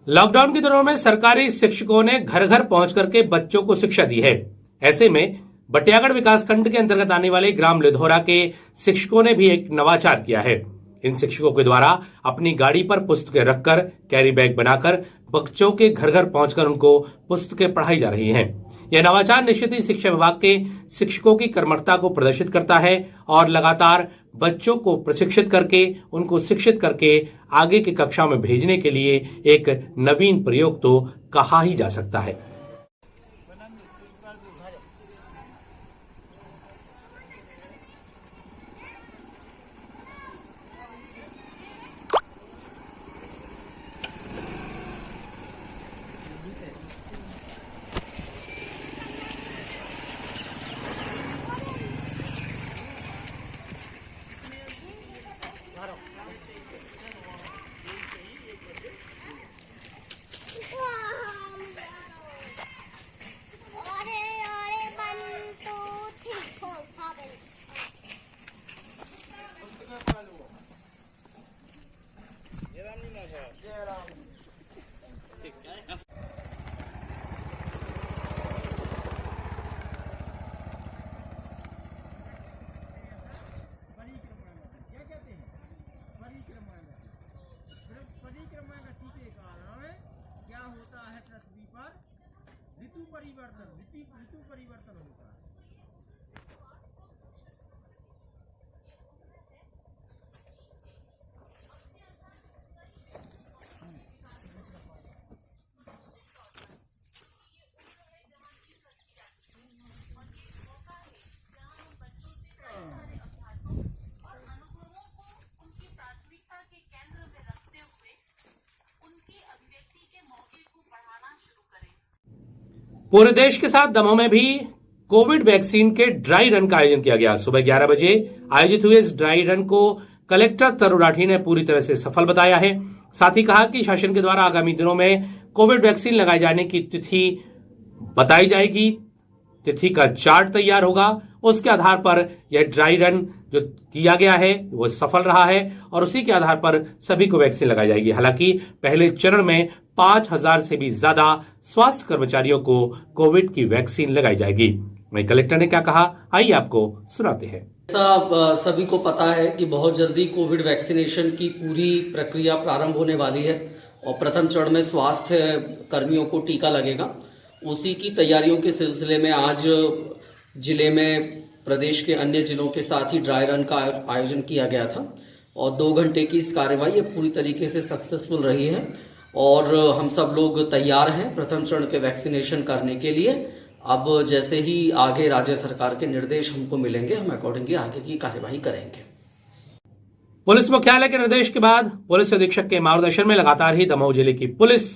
Lockdown के दिनों में सरकारी शिक्षकों ने घर घर पहुंच करके बच्चों को शिक्षा दी है। ऐसे में बटियागढ़ विकासखंड के अंतर्गत आने वाले ग्राम लिधौरा के शिक्षकों ने भी एक नवाचार किया है। इन शिक्षकों के द्वारा अपनी गाड़ी पर पुस्तकें रखकर कैरी बैग बनाकर बच्चों के घर घर पहुंचकर उनको पुस्तकें पढ़ाई जा रही हैं। यह नवाचार निश्चित ही शिक्षा विभाग के शिक्षकों की कर्मठता को प्रदर्शित करता है और लगातार बच्चों को प्रशिक्षित करके उनको शिक्षित करके आगे की कक्षा में भेजने के लिए एक नवीन प्रयोग तो कहा ही जा सकता है। परिक्रमा गति के कारण क्या होता है, पृथ्वी पर ऋतु परिवर्तन होता है। पूरे देश के साथ दमोह में भी कोविड वैक्सीन के ड्राई रन का आयोजन किया गया। सुबह 11 बजे आयोजित हुए इस ड्राई रन को कलेक्टर तरुण राठी ने पूरी तरह से सफल बताया है। साथ ही कहा कि शासन के द्वारा आगामी दिनों में कोविड वैक्सीन लगाए जाने की तिथि बताई जाएगी, तिथि का चार्ट तैयार होगा, उसके आधार पर यह ड्राई रन जो किया गया है वो सफल रहा है और उसी के आधार पर सभी को वैक्सीन लगाई जाएगी। हालांकि पहले चरण में 5000 से भी ज्यादा स्वास्थ्य कर्मचारियों को कोविड की वैक्सीन लगाई जाएगी। वहीं कलेक्टर ने क्या कहा, आइए आपको सुनाते हैं। सभी को पता है कि बहुत जल्दी कोविड वैक्सीनेशन की पूरी प्रक्रिया प्रारंभ होने वाली है और प्रथम चरण में स्वास्थ्य कर्मियों को टीका लगेगा। उसी की तैयारियों के सिलसिले में आज जिले में प्रदेश के अन्य जिलों के साथ ही ड्राई रन का आयोजन किया गया था और 2 घंटे की इस कार्यवाही पूरी तरीके से सक्सेसफुल रही है और हम सब लोग तैयार हैं प्रथम चरण के वैक्सीनेशन करने के लिए। अब जैसे ही आगे राज्य सरकार के निर्देश हमको मिलेंगे, हम अकॉर्डिंगली आगे की कार्यवाही करेंगे। पुलिस मुख्यालय के निर्देश के बाद पुलिस अधीक्षक के मार्गदर्शन में लगातार ही दमोह जिले की पुलिस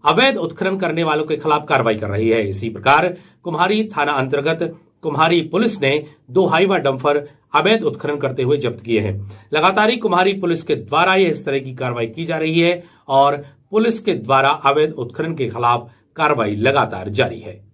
अवैध उत्खनन करने वालों के खिलाफ कार्रवाई कर रही है। इसी प्रकार कुम्हारी थाना अंतर्गत कुम्हारी पुलिस ने 2 हाईवा डंपर अवैध उत्खनन करते हुए जब्त किए हैं। लगातार ही कुम्हारी पुलिस के द्वारा यह इस तरह की कार्रवाई की जा रही है और पुलिस के द्वारा अवैध उत्खनन के खिलाफ कार्रवाई लगातार जारी है।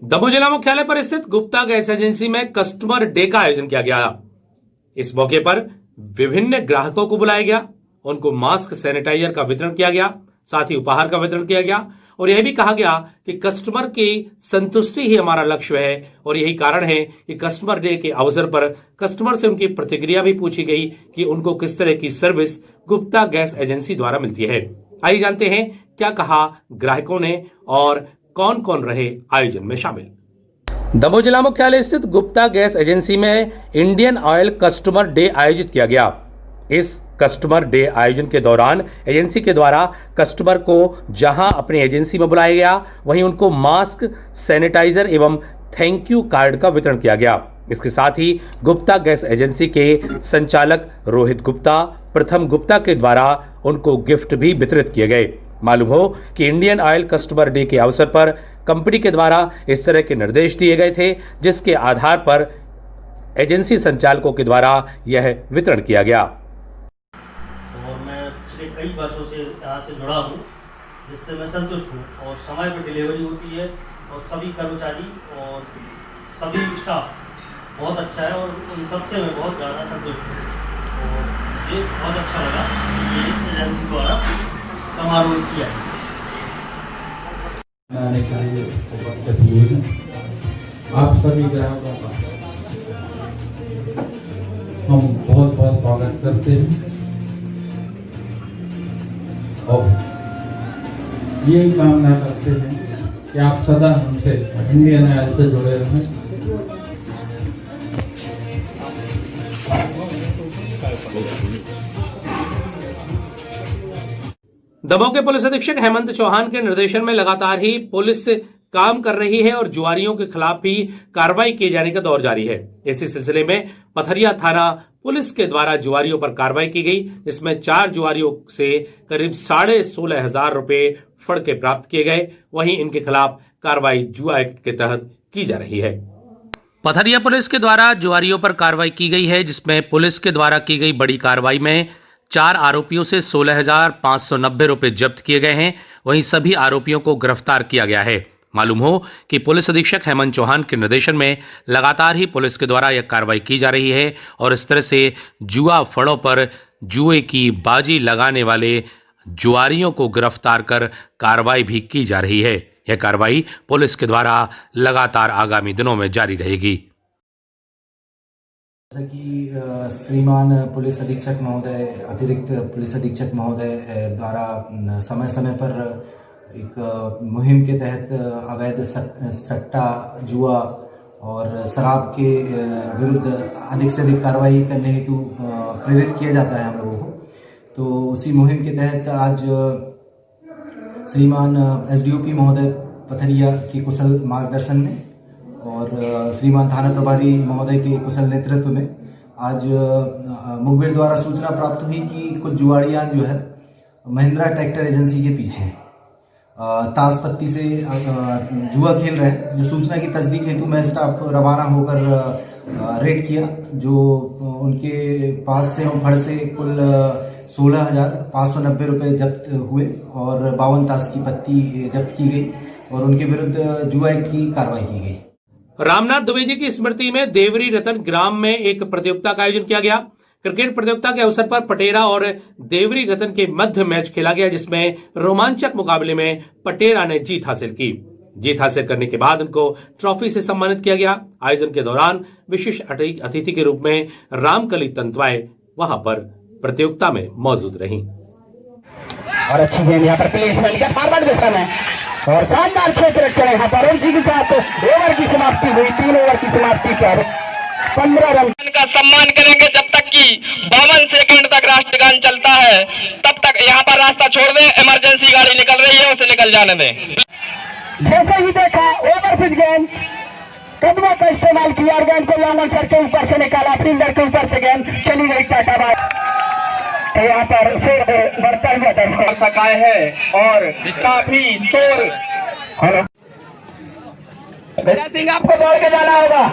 दमोह जिला मुख्यालय पर स्थित गुप्ता गैस एजेंसी में कस्टमर डे का आयोजन किया गया। इस मौके पर विभिन्न ग्राहकों को बुलाया गया, उनको मास्क सैनिटाइजर का वितरण किया गया, साथ ही उपहार का वितरण किया गया और यह भी कहा गया कि कस्टमर की संतुष्टि ही हमारा लक्ष्य है और यही कारण है कि कस्टमर डे के अवसर पर कस्टमर से उनकी प्रतिक्रिया भी पूछी गई कि उनको किस तरह की सर्विस गुप्ता गैस एजेंसी द्वारा मिलती है। आइए जानते हैं क्या कहा ग्राहकों ने और कौन कौन रहे आयोजन में शामिल। दमोह जिला मुख्यालय स्थित गुप्ता गैस एजेंसी में इंडियन ऑयल कस्टमर डे आयोजित किया गया। इस कस्टमर डे आयोजन के दौरान एजेंसी के द्वारा कस्टमर को जहां अपनी एजेंसी में बुलाया गया वहीं उनको मास्क, सैनिटाइजर एवं थैंक यू कार्ड का वितरण किया गया। इसके साथ ही गुप्ता गैस एजेंसी के संचालक रोहित गुप्ता, प्रथम गुप्ता के द्वारा उनको गिफ्ट भी वितरित किए गए। मालूम हो कि इंडियन ऑयल कस्टमर डे के अवसर पर कंपनी के द्वारा इस तरह के निर्देश दिए गए थे, जिसके आधार पर एजेंसी संचालकों के द्वारा यह वितरण किया गया। और मैं पिछले कई वर्षों से यहाँ से जुड़ा हूँ, जिससे मैं संतुष्ट हूँ और समय पर डिलीवरी होती है और सभी कर्मचारी और सभी स्टाफ बहुत अच्छा है और उन सबसे मैं बहुत ज़्यादा संतुष्ट हूँ और मुझे बहुत अच्छा लगा कि ये एजेंसी द्वारा समारोह किया है। आने के लिए उपस्थित हुए हैं। आप सभी ग्राहकों का हम बहुत बहुत स्वागत करते हैं और यही कामना करते हैं कि आप सदा हमसे इंडियन ऑयल से जुड़े रहें। दमोह के पुलिस अधीक्षक हेमंत चौहान के निर्देशन में लगातार ही पुलिस काम कर रही है और जुआरियों के खिलाफ भी कार्रवाई किए जाने का दौर जारी है। इसी सिलसिले में पथरिया थाना पुलिस के द्वारा जुआरियों पर कार्रवाई की गई, जिसमें 4 जुआरियों से करीब 16,500 रुपए फड़के प्राप्त किए गए। वहीं इनके खिलाफ कार्रवाई जुआ एक्ट के तहत की जा रही है। पथरिया पुलिस के द्वारा जुआरियों पर कार्रवाई की गई है, जिसमें पुलिस के द्वारा की गई बड़ी कार्रवाई में 4 आरोपियों से 16,590 रुपए जब्त किए गए हैं। वहीं सभी आरोपियों को गिरफ्तार किया गया है। मालूम हो कि पुलिस अधीक्षक हेमंत चौहान के निर्देशन में लगातार ही पुलिस के द्वारा यह कार्रवाई की जा रही है और इस तरह से जुआ फड़ों पर जुए की बाजी लगाने वाले जुआरियों को गिरफ्तार कर कार्रवाई भी की जा रही है। यह कार्रवाई पुलिस के द्वारा लगातार आगामी दिनों में जारी रहेगी। जैसा कि श्रीमान पुलिस अधीक्षक महोदय, अतिरिक्त पुलिस अधीक्षक महोदय द्वारा समय समय पर एक मुहिम के तहत अवैध सट्टा, जुआ और शराब के विरुद्ध अधिक से अधिक कार्रवाई करने हेतु प्रेरित किया जाता है हम लोगों को। तो उसी मुहिम के तहत आज श्रीमान एसडीओपी महोदय पथरिया के कुशल मार्गदर्शन में और श्रीमान थाना प्रभारी महोदय के कुशल नेतृत्व में आज मुखबिर द्वारा सूचना प्राप्त हुई कि कुछ जुआड़ियान जो है महिंद्रा ट्रैक्टर एजेंसी के पीछे ताश पत्ती से जुआ खेल रहे हैं। जो सूचना की तस्दीक हेतु मैं स्टाफ रवाना होकर रेड किया, जो उनके पास से फड़ से कुल 16,590 रुपए जब्त हुए और 52 ताश की पत्ती जब्त की गई और उनके विरुद्ध जुआ एक्ट की कार्रवाई की गई। रामनाथ दुबे जी की स्मृति में देवरी रतन ग्राम में एक प्रतियोगिता का आयोजन किया गया। क्रिकेट प्रतियोगिता के अवसर पर पटेरा और देवरी रतन के मध्य मैच खेला गया, जिसमें रोमांचक मुकाबले में पटेरा ने जीत हासिल की। जीत हासिल करने के बाद उनको ट्रॉफी से सम्मानित किया गया। आयोजन के दौरान विशेष अतिथि के रूप में रामकली तंतवाए वहां पर प्रतियोगिता में मौजूद रहीं। और अच्छी गेंद यहाँ पर प्लेसमेंट के फॉरवर्ड दिशा में और शानदार क्षेत्र चले यहाँ पर उसी के साथ ओवर की समाप्ति हुई। 3 ओवर की समाप्ति पर 15 रन का सम्मान करेंगे। जब तक कि 52 सेकंड तक राष्ट्रगान चलता है तब तक यहाँ पर रास्ता छोड़ दें। इमरजेंसी गाड़ी निकल रही है, उसे निकल जाने दें। जैसे ही देखा ओवर पिच गेंद, कदमों का इस्तेमाल किया और गेंद को लॉन्ग सर के ऊपर से निकाला, फील्डर के ऊपर से गेंद चली गई टाटा बाय। यहाँ पर शोर बढ़ता हुआ दर्शक सकाए है और काफी शोर। विजय सिंह आपको दौड़ के जाना होगा।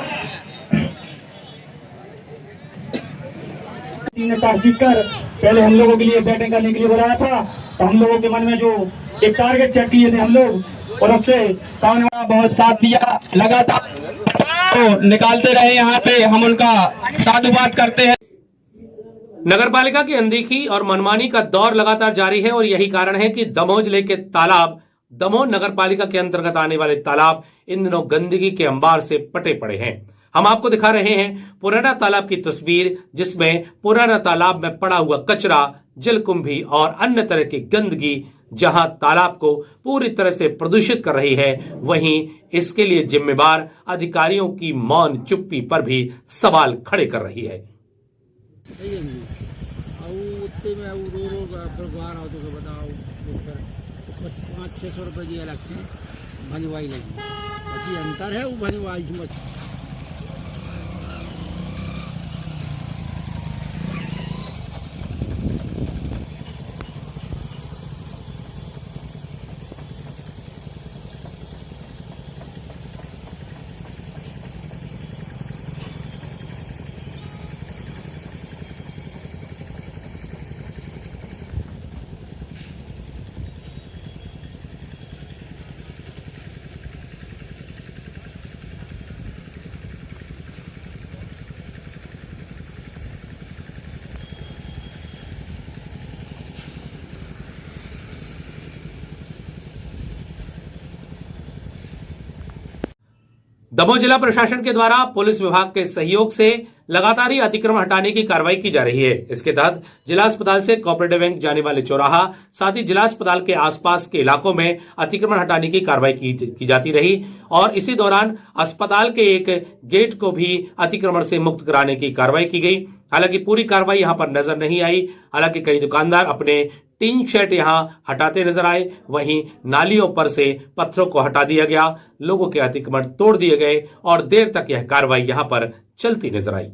ने टॉस जीतकर पहले हम लोगों के लिए बैटिंग करने के लिए बुलाया था, तो हम लोगों के मन में जो एक टारगेट सेट किए थे हम लोग और उससे सामने वाला बहुत साथ दिया, लगातार तो निकालते रहे। यहाँ पे हम उनका साधुवाद करते हैं। नगर पालिका की अनदेखी और मनमानी का दौर लगातार जारी है और यही कारण है कि दमोह जिले के तालाब, दमोह नगर पालिका के अंतर्गत आने वाले तालाब इन दिनों गंदगी के अंबार से पटे पड़े हैं। हम आपको दिखा रहे हैं पुराना तालाब की तस्वीर, जिसमें पुराना तालाब में पड़ा हुआ कचरा, जलकुंभी और अन्य तरह की गंदगी जहां तालाब को पूरी तरह से प्रदूषित कर रही है, वहीं इसके लिए जिम्मेदार अधिकारियों की मौन चुप्पी पर भी सवाल खड़े कर रही है। ₹500-600 की अलग से भंजवाई लगी, बाकी अंतर है वो भंजवाई। दमोह जिला प्रशासन के द्वारा पुलिस विभाग के सहयोग से लगातार ही अतिक्रमण हटाने की कार्रवाई की जा रही है। इसके तहत जिला अस्पताल से कोऑपरेटिव बैंक जाने वाले चौराहा, साथ ही जिला अस्पताल के आसपास के इलाकों में अतिक्रमण हटाने की कार्रवाई की जाती रही और इसी दौरान अस्पताल के एक गेट को भी अतिक्रमण से मुक्त कराने की कार्रवाई की गई। हालांकि पूरी कार्रवाई यहां पर नजर नहीं आई। हालांकि कई दुकानदार अपने टीन शेड यहां हटाते नजर आए, वहीं नालियों पर से पत्थरों को हटा दिया गया, लोगों के अतिक्रमण तोड़ दिए गए और देर तक यह कार्रवाई यहां पर चलती नजर आई।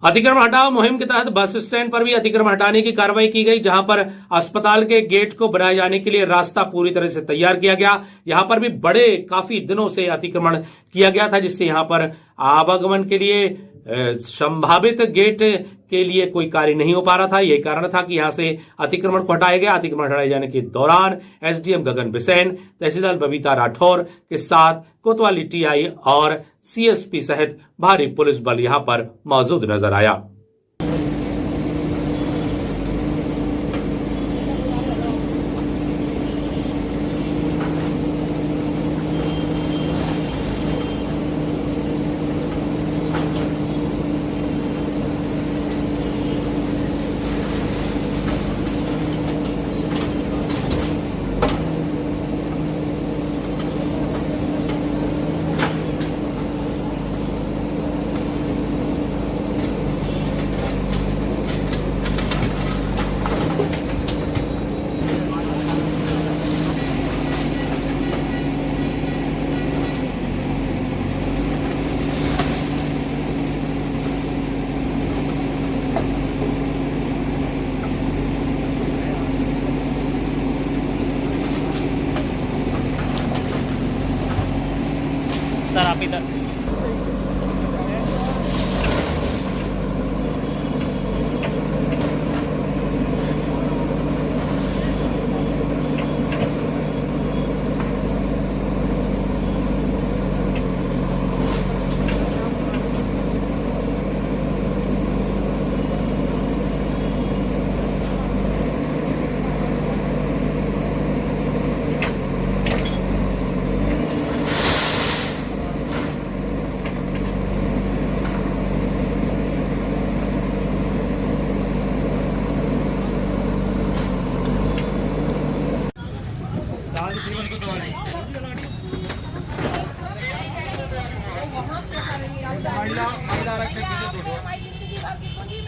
अतिक्रमण हटाओ मुहिम के तहत बस स्टैंड पर भी अतिक्रमण हटाने की कार्रवाई की गई, जहां पर अस्पताल के गेट को बनाए जाने के लिए रास्ता पूरी तरह से तैयार किया गया। यहां पर भी काफी दिनों से अतिक्रमण किया गया था, जिससे यहां पर आवागमन के लिए संभावित गेट के लिए कोई कार्य नहीं हो पा रहा था। यही कारण था कि यहां से अतिक्रमण को हटाया गया। अतिक्रमण हटाए जाने के दौरान एसडीएम गगन बिसेन, तहसीलदार बबीता राठौर के साथ कोतवाली टीआई और सीएसपी सहित भारी पुलिस बल यहां पर मौजूद नजर आया। सर आप इधर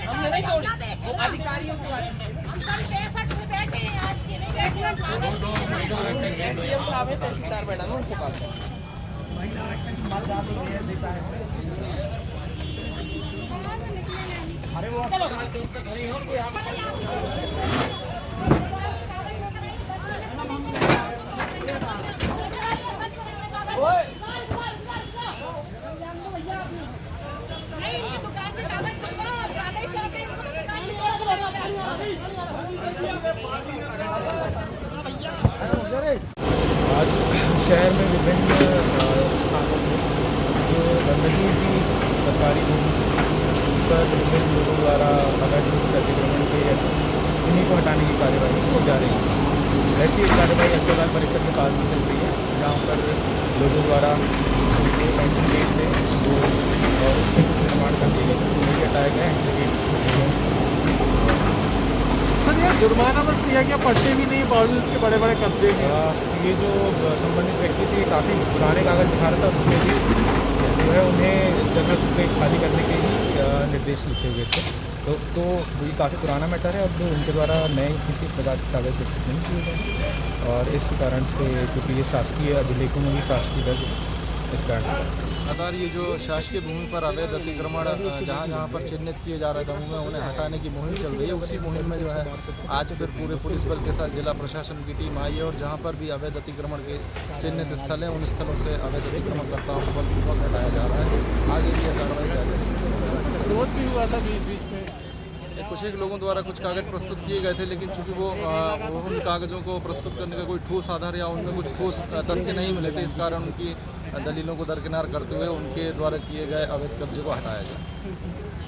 हमने नहीं तोड़ी, वो अधिकारियों से बात। हम सब 65 में बैठे हैं, आज के नहीं बैठे हैं, एडीएम साहब है, तहसीलदार मैडम है, उनसे बात करें। अरे वो चलो आज शहर में विभिन्न स्थानों में जो गंदगी की सरकारी भूमि पर विभिन्न लोगों द्वारा अवैध रूप से अतिक्रमण के इन्हीं को हटाने की कार्यवाही की जा रही है। ऐसी एक कार्यवाही अस्पताल परिसर के पास भी चल रही है, जहाँ पर लोगों द्वारा उनके पेंशन गेट से वो उसके कुछ निर्माण कर दिए गए नहीं हटाए गए हैं। सर ये जुर्माना बस किया गया, पट्टे भी नहीं, बावजूद इसके बड़े बड़े कब्जे हैं। ये जो संबंधित व्यक्ति थे काफ़ी पुराने कागज दिखा रहा था, उसके भी जो है उन्हें जगह से खाली करने के ही निर्देश लिखे हुए थे। तो ये काफ़ी पुराना मैटर है, अब उनके द्वारा नए किसी प्रकार के कागज प्रस्तुत नहीं किए गए और इस कारण से क्योंकि ये शासकीय अभिलेखों में भी शासकीय दर्ज इस कारण लगातार ये जो शासकीय भूमि पर अवैध अतिक्रमण जहाँ जहाँ पर चिन्हित किए जा रहे गाँव में उन्हें हटाने की मुहिम चल रही है। उसी मुहिम में जो है आज फिर पूरे पुलिस बल के साथ जिला प्रशासन की टीम आई है और जहाँ पर भी अवैध अतिक्रमण के चिन्हित स्थल हैं उन स्थलों से अवैध अतिक्रमणकर्ताओं को बलपूर्वक हटाया जा रहा है। आगे भी यह कार्रवाई जारी है। विरोध भी हुआ था बीच बीच में, कुछ एक लोगों द्वारा कुछ कागज प्रस्तुत किए गए थे, लेकिन चूंकि वो उन कागजों को प्रस्तुत करने का कोई ठोस आधार या उनमें कुछ ठोस तथ्य नहीं मिले थे, इस कारण उनकी दलीलों को दरकिनार करते हुए उनके द्वारा किए गए अवैध कब्जे को हटाया जाए।